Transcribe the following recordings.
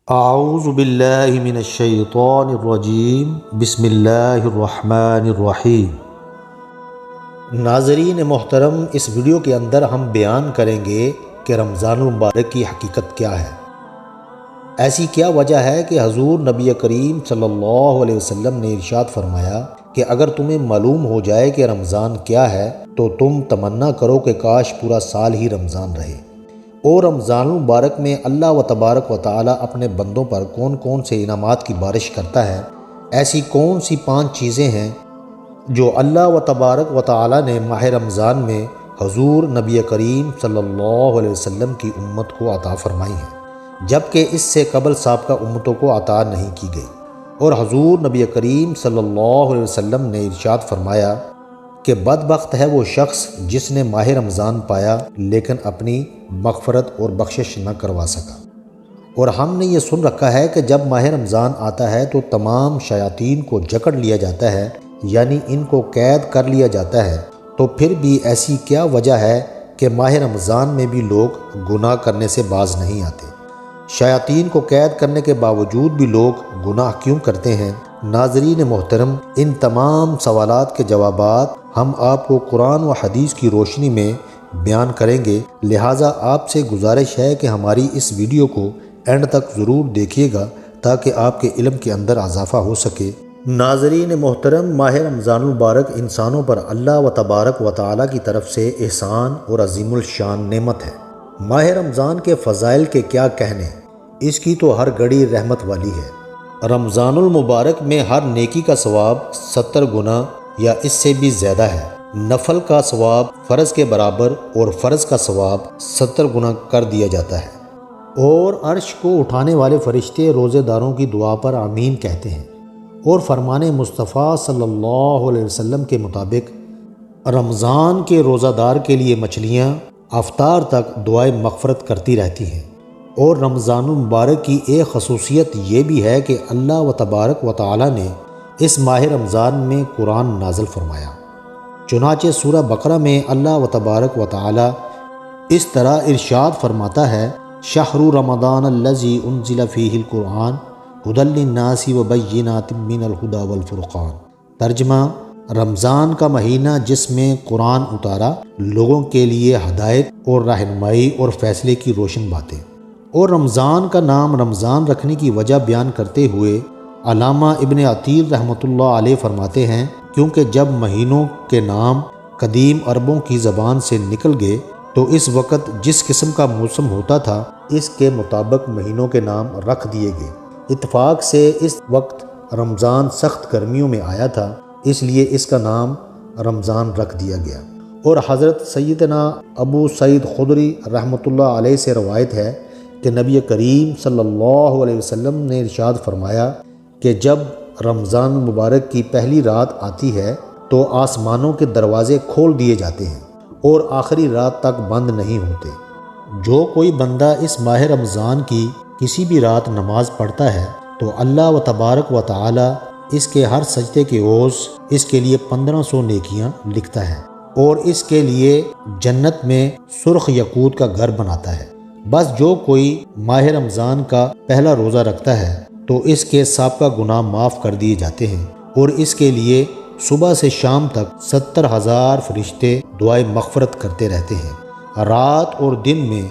اعوذ باللہ من الشیطان الرجیم بسم اللہ الرحمن الرحیم۔ ناظرین محترم، اس ویڈیو کے اندر ہم بیان کریں گے کہ رمضان المبارک کی حقیقت کیا ہے۔ ایسی کیا وجہ ہے کہ حضور نبی کریم صلی اللہ علیہ وسلم نے ارشاد فرمایا کہ اگر تمہیں معلوم ہو جائے کہ رمضان کیا ہے تو تم تمنا کرو کہ کاش پورا سال ہی رمضان رہے۔ اور رمضان المبارک میں اللہ و تبارک و تعالی اپنے بندوں پر کون کون سے انعامات کی بارش کرتا ہے، ایسی کون سی 5 چیزیں ہیں جو اللہ و تبارک و تعالی نے ماہ رمضان میں حضور نبی کریم صلی اللہ علیہ وسلم کی امت کو عطا فرمائی ہیں، جبکہ اس سے قبل سابقہ امتوں کو عطا نہیں کی گئی۔ اور حضور نبی کریم صلی اللہ علیہ وسلم نے ارشاد فرمایا کہ بدبخت ہے وہ شخص جس نے ماہ رمضان پایا لیکن اپنی مغفرت اور بخشش نہ کروا سکا۔ اور ہم نے یہ سن رکھا ہے کہ جب ماہ رمضان آتا ہے تو تمام شیاطین کو جکڑ لیا جاتا ہے، یعنی ان کو قید کر لیا جاتا ہے۔ تو پھر بھی ایسی کیا وجہ ہے کہ ماہ رمضان میں بھی لوگ گناہ کرنے سے باز نہیں آتے؟ شیاطین کو قید کرنے کے باوجود بھی لوگ گناہ کیوں کرتے ہیں؟ ناظرین محترم، ان تمام سوالات کے جوابات ہم آپ کو قرآن و حدیث کی روشنی میں بیان کریں گے، لہٰذا آپ سے گزارش ہے کہ ہماری اس ویڈیو کو اینڈ تک ضرور دیکھیے گا تاکہ آپ کے علم کے اندر اضافہ ہو سکے۔ ناظرین محترم، ماہ رمضان المبارک انسانوں پر اللہ و تبارک و تعالی کی طرف سے احسان اور عظیم الشان نعمت ہے۔ ماہ رمضان کے فضائل کے کیا کہنے، اس کی تو ہر گھڑی رحمت والی ہے۔ رمضان المبارک میں ہر نیکی کا ثواب 70 گنا یا اس سے بھی زیادہ ہے۔ نفل کا ثواب فرض کے برابر اور فرض کا ثواب 70 گنا کر دیا جاتا ہے۔ اور عرش کو اٹھانے والے فرشتے روزے داروں کی دعا پر آمین کہتے ہیں۔ اور فرمان مصطفیٰ صلی اللہ علیہ وسلم کے مطابق رمضان کے روزہ دار کے لیے مچھلیاں افطار تک دعائے مغفرت کرتی رہتی ہیں۔ اور رمضان المبارک کی ایک خصوصیت یہ بھی ہے کہ اللہ و تبارک و تعالی نے اس ماہ رمضان میں قرآن نازل فرمایا۔ چنانچہ سورہ بقرہ میں اللہ و تبارک و تعالی اس طرح ارشاد فرماتا ہے: شہر رمضان الذی انزل فیہ القرآن ھدی للناس وبینات من الھدی والفرقان۔ ترجمہ: رمضان کا مہینہ جس میں قرآن اتارا، لوگوں کے لیے ہدایت اور رہنمائی اور فیصلے کی روشن باتیں۔ اور رمضان کا نام رمضان رکھنے کی وجہ بیان کرتے ہوئے علامہ ابن عطیر رحمۃ اللہ علیہ فرماتے ہیں کیونکہ جب مہینوں کے نام قدیم عربوں کی زبان سے نکل گئے تو اس وقت جس قسم کا موسم ہوتا تھا اس کے مطابق مہینوں کے نام رکھ دیے گئے۔ اتفاق سے اس وقت رمضان سخت گرمیوں میں آیا تھا، اس لیے اس کا نام رمضان رکھ دیا گیا۔ اور حضرت سیدنا ابو سعید خدری رحمۃ اللہ علیہ سے روایت ہے کہ نبی کریم صلی اللہ علیہ وسلم نے ارشاد فرمایا کہ جب رمضان مبارک کی پہلی رات آتی ہے تو آسمانوں کے دروازے کھول دیے جاتے ہیں اور آخری رات تک بند نہیں ہوتے۔ جو کوئی بندہ اس ماہ رمضان کی کسی بھی رات نماز پڑھتا ہے تو اللہ و تبارک و تعالی اس کے ہر سجدے کے عوض اس کے لیے 1500 نیکیاں لکھتا ہے اور اس کے لیے جنت میں سرخ یاقوت کا گھر بناتا ہے۔ بس جو کوئی ماہ رمضان کا پہلا روزہ رکھتا ہے تو اس کے سابقہ گناہ معاف کر دیے جاتے ہیں اور اس کے لیے صبح سے شام تک 70,000 فرشتے دعائے مغفرت کرتے رہتے ہیں۔ رات اور دن میں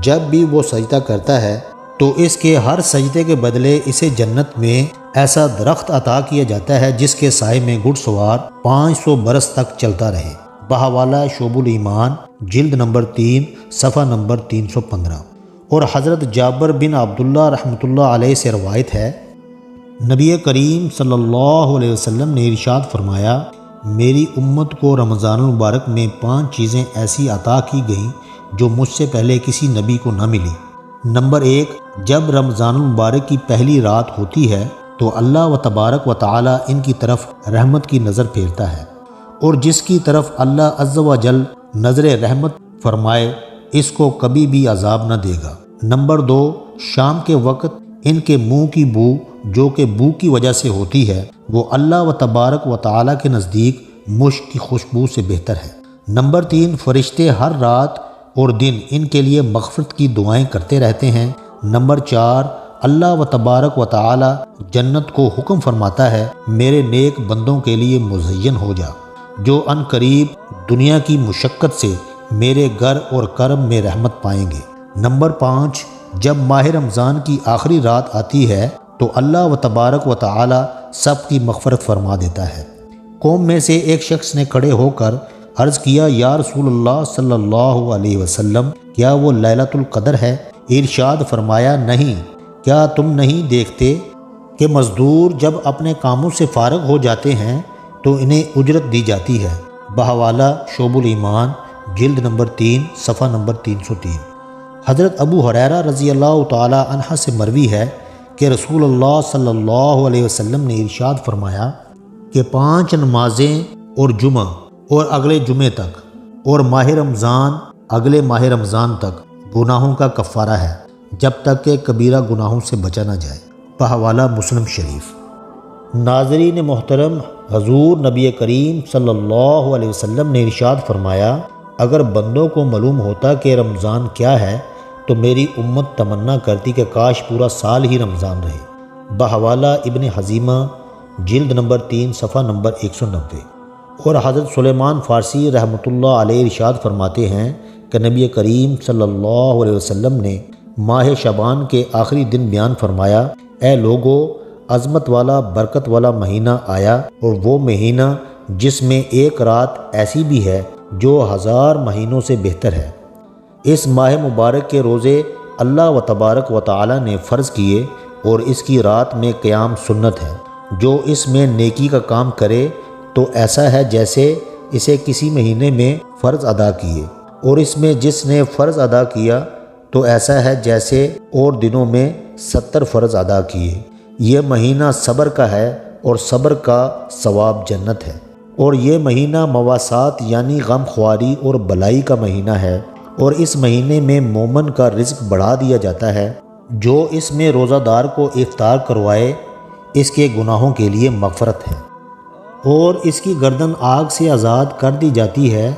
جب بھی وہ سجدہ کرتا ہے تو اس کے ہر سجدے کے بدلے اسے جنت میں ایسا درخت عطا کیا جاتا ہے جس کے سائے میں گھڑ سوار 500 برس تک چلتا رہے۔ بہوالا شعب الایمان جلد نمبر 3 صفحہ نمبر 315۔ اور حضرت جابر بن عبداللہ رحمۃ اللہ علیہ سے روایت ہے، نبی کریم صلی اللہ علیہ وسلم نے ارشاد فرمایا: میری امت کو رمضان المبارک میں 5 چیزیں ایسی عطا کی گئیں جو مجھ سے پہلے کسی نبی کو نہ ملی۔ نمبر 1، جب رمضان المبارک کی پہلی رات ہوتی ہے تو اللہ و تبارک و تعالی ان کی طرف رحمت کی نظر پھیرتا ہے، اور جس کی طرف اللہ عز و جل نظر رحمت فرمائے اس کو کبھی بھی عذاب نہ دے گا۔ نمبر 2، شام کے وقت ان کے منہ کی بو جو کہ بو کی وجہ سے ہوتی ہے وہ اللہ و تبارک و تعالی کے نزدیک مشک کی خوشبو سے بہتر ہے۔ نمبر 3، فرشتے ہر رات اور دن ان کے لیے مغفرت کی دعائیں کرتے رہتے ہیں۔ نمبر 4، اللہ و تبارک و تعالی جنت کو حکم فرماتا ہے میرے نیک بندوں کے لیے مزین ہو جا، جو ان قریب دنیا کی مشقت سے میرے گھر اور کرم میں رحمت پائیں گے۔ نمبر 5، جب ماہ رمضان کی آخری رات آتی ہے تو اللہ و تبارک و تعالی سب کی مغفرت فرما دیتا ہے۔ قوم میں سے ایک شخص نے کھڑے ہو کر عرض کیا، یا رسول اللہ صلی اللہ علیہ وسلم، کیا وہ لیلۃ القدر ہے؟ ارشاد فرمایا، نہیں، کیا تم نہیں دیکھتے کہ مزدور جب اپنے کاموں سے فارغ ہو جاتے ہیں تو انہیں اجرت دی جاتی ہے؟ بحوالہ شعب الایمان، جلد نمبر 3، صفحہ نمبر 303۔ حضرت ابو ہریرہ رضی اللہ تعالی عنہ سے مروی ہے کہ رسول اللہ صلی اللہ علیہ وسلم نے ارشاد فرمایا کہ 5 نمازیں اور جمعہ اور اگلے جمعے تک اور ماہ رمضان اگلے ماہ رمضان تک گناہوں کا کفارہ ہے جب تک کہ کبیرہ گناہوں سے بچا نہ جائے۔ بحوالہ مسلم شریف۔ ناظرین محترم، حضور نبی کریم صلی اللہ علیہ وسلم نے ارشاد فرمایا، اگر بندوں کو معلوم ہوتا کہ رمضان کیا ہے تو میری امت تمنا کرتی کہ کاش پورا سال ہی رمضان رہے۔ بحوالہ ابن حزیمہ، جلد نمبر 3، صفحہ نمبر 190۔ اور حضرت سلیمان فارسی رحمۃ اللہ علیہ ارشاد فرماتے ہیں کہ نبی کریم صلی اللہ علیہ وسلم نے ماہ شعبان کے آخری دن بیان فرمایا، اے لوگو، عظمت والا برکت والا مہینہ آیا، اور وہ مہینہ جس میں ایک رات ایسی بھی ہے جو 1000 مہینوں سے بہتر ہے۔ اس ماہ مبارک کے روزے اللہ و تبارک و تعالی نے فرض کیے، اور اس کی رات میں قیام سنت ہے۔ جو اس میں نیکی کا کام کرے تو ایسا ہے جیسے اسے کسی مہینے میں فرض ادا کیے، اور اس میں جس نے فرض ادا کیا تو ایسا ہے جیسے اور دنوں میں 70 فرض ادا کیے۔ یہ مہینہ صبر کا ہے، اور صبر کا ثواب جنت ہے۔ اور یہ مہینہ مواسات یعنی غم خواری اور بلائی کا مہینہ ہے، اور اس مہینے میں مومن کا رزق بڑھا دیا جاتا ہے۔ جو اس میں روزہ دار کو افطار کروائے اس کے گناہوں کے لیے مغفرت ہے، اور اس کی گردن آگ سے آزاد کر دی جاتی ہے،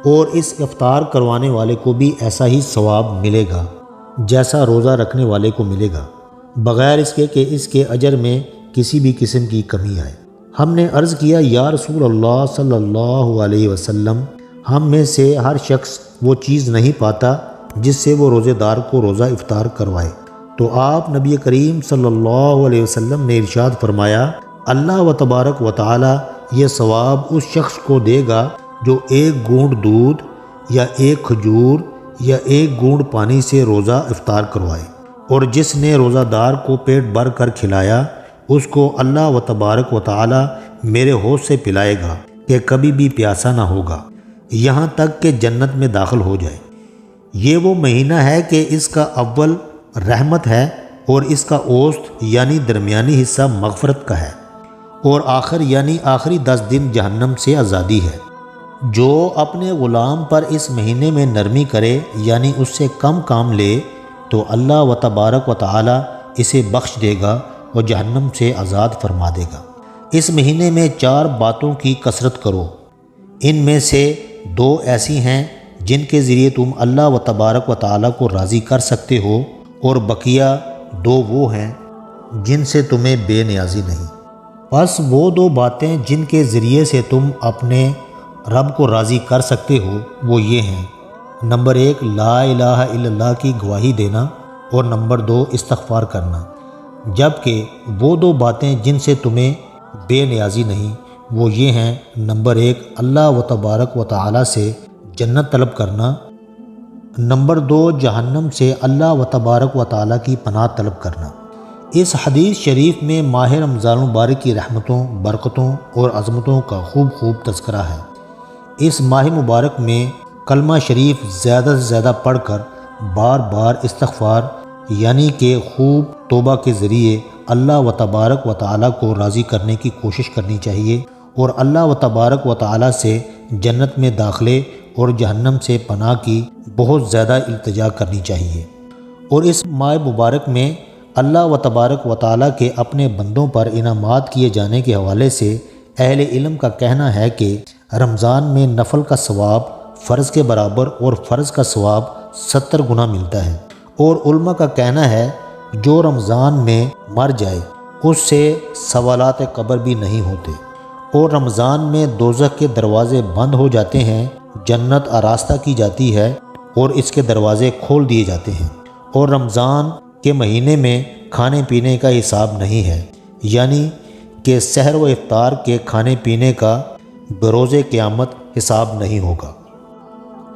اور اس افطار کروانے والے کو بھی ایسا ہی ثواب ملے گا جیسا روزہ رکھنے والے کو ملے گا، بغیر اس کے کہ اس کے اجر میں کسی بھی قسم کی کمی آئے۔ ہم نے عرض کیا، یا رسول اللہ صلی اللہ علیہ وسلم، ہم میں سے ہر شخص وہ چیز نہیں پاتا جس سے وہ روزے دار کو روزہ افطار کروائے۔ تو آپ نبی کریم صلی اللہ علیہ وسلم نے ارشاد فرمایا، اللہ و تبارک و تعالی یہ ثواب اس شخص کو دے گا جو ایک گھونٹ دودھ یا ایک کھجور یا ایک گھونٹ پانی سے روزہ افطار کروائے، اور جس نے روزہ دار کو پیٹ بھر کر کھلایا اس کو اللہ و تبارک و تعالی میرے حوض سے پلائے گا کہ کبھی بھی پیاسا نہ ہوگا، یہاں تک کہ جنت میں داخل ہو جائے۔ یہ وہ مہینہ ہے کہ اس کا اول رحمت ہے، اور اس کا اوسط یعنی درمیانی حصہ مغفرت کا ہے، اور آخر یعنی آخری 10 دن جہنم سے آزادی ہے۔ جو اپنے غلام پر اس مہینے میں نرمی کرے یعنی اس سے کم کام لے تو اللہ و تبارک و تعالی اسے بخش دے گا اور جہنم سے آزاد فرما دے گا۔ اس مہینے میں 4 باتوں کی کثرت کرو، ان میں سے 2 ایسی ہیں جن کے ذریعے تم اللہ و تبارک و تعالی کو راضی کر سکتے ہو، اور بقیہ 2 وہ ہیں جن سے تمہیں بے نیازی نہیں۔ بس وہ 2 باتیں جن کے ذریعے سے تم اپنے رب کو راضی کر سکتے ہو وہ یہ ہیں، نمبر 1 لا الہ الا اللہ کی گواہی دینا، اور نمبر 2 استغفار کرنا۔ جبکہ وہ 2 باتیں جن سے تمہیں بے نیازی نہیں وہ یہ ہیں، نمبر 1 اللہ و تبارک و تعالی سے جنت طلب کرنا، نمبر 2 جہنم سے اللہ و تبارک و تعالی کی پناہ طلب کرنا۔ اس حدیث شریف میں ماہ رمضان المبارک کی رحمتوں، برکتوں اور عظمتوں کا خوب تذکرہ ہے۔ اس ماہ مبارک میں کلمہ شریف زیادہ سے زیادہ پڑھ کر بار بار استغفار یعنی کہ خوب توبہ کے ذریعے اللہ و تبارک و تعالی کو راضی کرنے کی کوشش کرنی چاہیے، اور اللہ و تبارک و تعالی سے جنت میں داخلے اور جہنم سے پناہ کی بہت زیادہ التجا کرنی چاہیے۔ اور اس ماہ مبارک میں اللہ و تبارک و تعالی کے اپنے بندوں پر انعامات کیے جانے کے حوالے سے اہل علم کا کہنا ہے کہ رمضان میں نفل کا ثواب فرض کے برابر اور فرض کا ثواب 70 گنا ملتا ہے، اور علماء کا کہنا ہے جو رمضان میں مر جائے اس سے سوالات قبر بھی نہیں ہوتے، اور رمضان میں دوزخ کے دروازے بند ہو جاتے ہیں، جنت آراستہ کی جاتی ہے اور اس کے دروازے کھول دیے جاتے ہیں، اور رمضان کے مہینے میں کھانے پینے کا حساب نہیں ہے، یعنی کہ سحر و افطار کے کھانے پینے کا بروز قیامت حساب نہیں ہوگا۔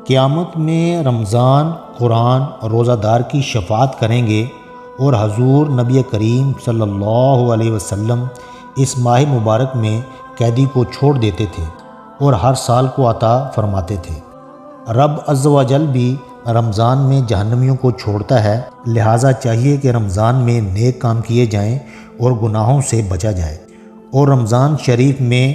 قیامت میں رمضان قرآن اور روزہ دار کی شفاعت کریں گے، اور حضور نبی کریم صلی اللہ علیہ وسلم اس ماہ مبارک میں قیدی کو چھوڑ دیتے تھے اور ہر سال کو عطا فرماتے تھے۔ رب عز و جل بھی رمضان میں جہنمیوں کو چھوڑتا ہے، لہٰذا چاہیے کہ رمضان میں نیک کام کیے جائیں اور گناہوں سے بچا جائے، اور رمضان شریف میں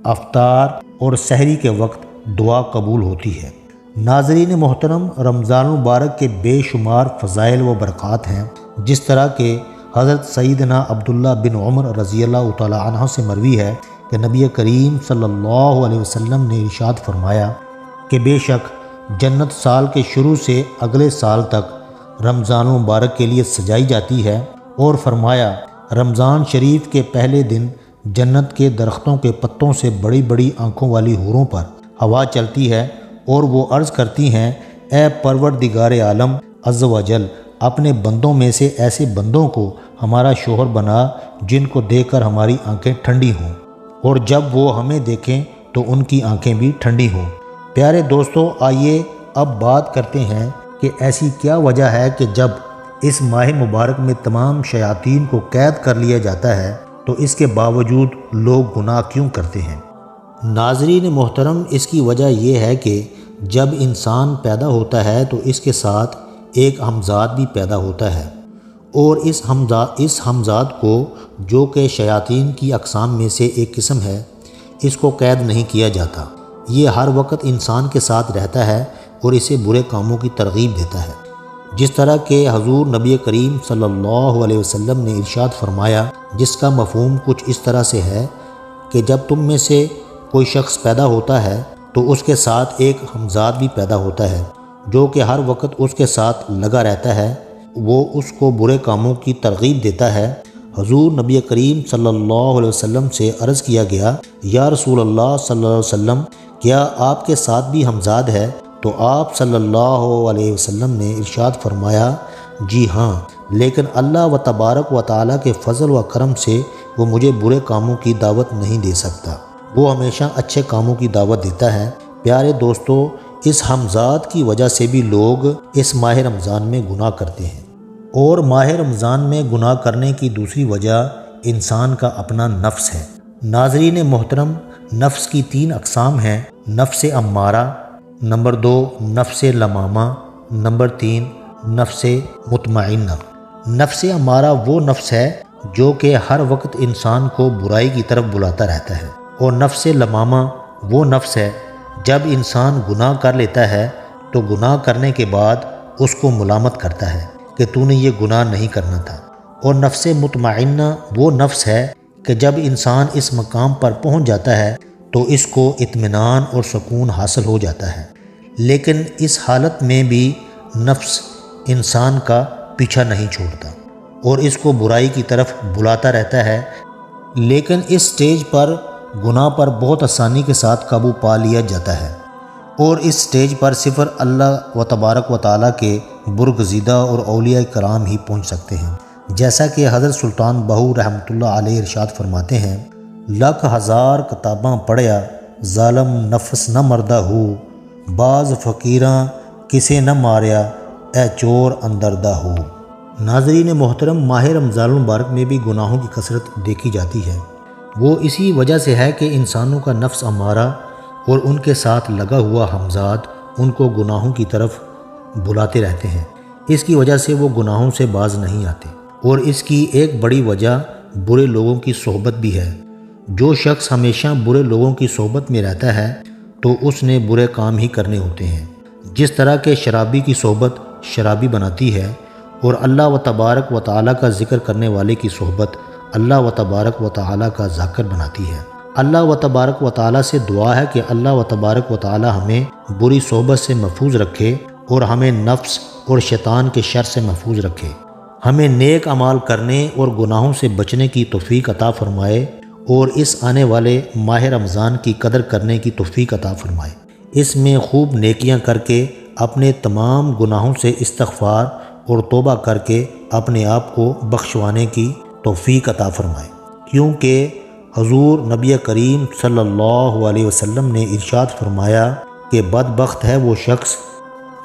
افطار اور سحری کے وقت دعا قبول ہوتی ہے۔ ناظرین محترم، رمضان المبارک کے بے شمار فضائل و برکات ہیں، جس طرح کہ حضرت سیدنا عبداللہ بن عمر رضی اللہ تعالی عنہ سے مروی ہے کہ نبی کریم صلی اللہ علیہ وسلم نے ارشاد فرمایا کہ بے شک جنت سال کے شروع سے اگلے سال تک رمضان المبارک کے لیے سجائی جاتی ہے، اور فرمایا رمضان شریف کے پہلے دن جنت کے درختوں کے پتوں سے بڑی بڑی آنکھوں والی حوروں پر ہوا چلتی ہے، اور وہ عرض کرتی ہیں اے پروردگار عالم عز و جل، اپنے بندوں میں سے ایسے بندوں کو ہمارا شوہر بنا جن کو دیکھ کر ہماری آنکھیں ٹھنڈی ہوں، اور جب وہ ہمیں دیکھیں تو ان کی آنکھیں بھی ٹھنڈی ہوں۔ پیارے دوستو، آئیے اب بات کرتے ہیں کہ ایسی کیا وجہ ہے کہ جب اس ماہ مبارک میں تمام شیاطین کو قید کر لیا جاتا ہے تو اس کے باوجود لوگ گناہ کیوں کرتے ہیں؟ ناظرین محترم، اس کی وجہ یہ ہے کہ جب انسان پیدا ہوتا ہے تو اس کے ساتھ ایک ہمزاد بھی پیدا ہوتا ہے، اور اس ہمزاد کو، جو کہ شیاطین کی اقسام میں سے ایک قسم ہے، اس کو قید نہیں کیا جاتا۔ یہ ہر وقت انسان کے ساتھ رہتا ہے اور اسے برے کاموں کی ترغیب دیتا ہے، جس طرح کہ حضور نبی کریم صلی اللہ علیہ وسلم نے ارشاد فرمایا، جس کا مفہوم کچھ اس طرح سے ہے کہ جب تم میں سے کوئی شخص پیدا ہوتا ہے تو اس کے ساتھ ایک ہمزاد بھی پیدا ہوتا ہے جو کہ ہر وقت اس کے ساتھ لگا رہتا ہے، وہ اس کو برے کاموں کی ترغیب دیتا ہے۔ حضور نبی کریم صلی اللہ علیہ وسلم سے عرض کیا گیا، یا رسول اللہ صلی اللہ علیہ وسلم، کیا آپ کے ساتھ بھی ہمزاد ہے؟ تو آپ صلی اللہ علیہ وسلم نے ارشاد فرمایا، جی ہاں، لیکن اللہ و تبارک و تعالیٰ کے فضل و کرم سے وہ مجھے برے کاموں کی دعوت نہیں دے سکتا، وہ ہمیشہ اچھے کاموں کی دعوت دیتا ہے۔ پیارے دوستو، اس ہمزاد کی وجہ سے بھی لوگ اس ماہ رمضان میں گناہ کرتے ہیں، اور ماہ رمضان میں گناہ کرنے کی دوسری وجہ انسان کا اپنا نفس ہے۔ ناظرین محترم، نفس کی 3 اقسام ہیں: نفس امارہ، نمبر 2 نفس لمامہ، نمبر 3 نفس مطمئنہ۔ نفس امارہ وہ نفس ہے جو کہ ہر وقت انسان کو برائی کی طرف بلاتا رہتا ہے، اور نفس لمامہ وہ نفس ہے جب انسان گناہ کر لیتا ہے تو گناہ کرنے کے بعد اس کو ملامت کرتا ہے کہ تو نے یہ گناہ نہیں کرنا تھا، اور نفس مطمئنہ وہ نفس ہے کہ جب انسان اس مقام پر پہنچ جاتا ہے تو اس کو اطمینان اور سکون حاصل ہو جاتا ہے، لیکن اس حالت میں بھی نفس انسان کا پیچھا نہیں چھوڑتا اور اس کو برائی کی طرف بلاتا رہتا ہے، لیکن اس سٹیج پر گناہ پر بہت آسانی کے ساتھ قابو پا لیا جاتا ہے، اور اس سٹیج پر صرف اللہ و تبارک و تعالیٰ کے برگزیدہ اور اولیاء کرام ہی پہنچ سکتے ہیں، جیسا کہ حضرت سلطان بہو رحمۃ اللہ علیہ ارشاد فرماتے ہیں، لکھ ہزار کتاباں پڑھیا ظالم نفس نہ مردہ ہو، بعض فقیراں کسے نہ ماریا اے چور اندردہ ہو۔ ناظرین محترم، ماہ رمضان المبارک میں بھی گناہوں کی کثرت دیکھی جاتی ہے، وہ اسی وجہ سے ہے کہ انسانوں کا نفس امارہ اور ان کے ساتھ لگا ہوا ہمزاد ان کو گناہوں کی طرف بلاتے رہتے ہیں، اس کی وجہ سے وہ گناہوں سے باز نہیں آتے، اور اس کی ایک بڑی وجہ برے لوگوں کی صحبت بھی ہے۔ جو شخص ہمیشہ برے لوگوں کی صحبت میں رہتا ہے تو اس نے برے کام ہی کرنے ہوتے ہیں، جس طرح کہ شرابی کی صحبت شرابی بناتی ہے، اور اللہ و تبارک و تعالیٰ کا ذکر کرنے والے کی صحبت اللہ و تبارک و تعالیٰ کا ذاکر بناتی ہے۔ اللہ و تبارک و تعالیٰ سے دعا ہے کہ اللہ و تبارک و تعالیٰ ہمیں بری صحبت سے محفوظ رکھے اور ہمیں نفس اور شیطان کے شر سے محفوظ رکھے۔ ہمیں نیک اعمال کرنے اور گناہوں سے بچنے کی توفیق عطا فرمائے اور اس آنے والے ماہ رمضان کی قدر کرنے کی توفیق عطا فرمائے۔ اس میں خوب نیکیاں کر کے اپنے تمام گناہوں سے استغفار اور توبہ کر کے اپنے آپ کو بخشوانے کی توفیق عطا فرمائے، کیونکہ حضور نبی کریم صلی اللہ علیہ وسلم نے ارشاد فرمایا کہ بدبخت ہے وہ شخص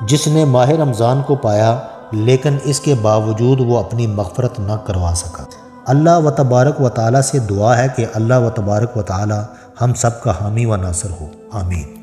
جس نے ماہ رمضان کو پایا لیکن اس کے باوجود وہ اپنی مغفرت نہ کروا سکا۔ اللہ و تبارک و تعالیٰ سے دعا ہے کہ اللہ و تبارک و تعالیٰ ہم سب کا حامی و ناصر ہو، آمین۔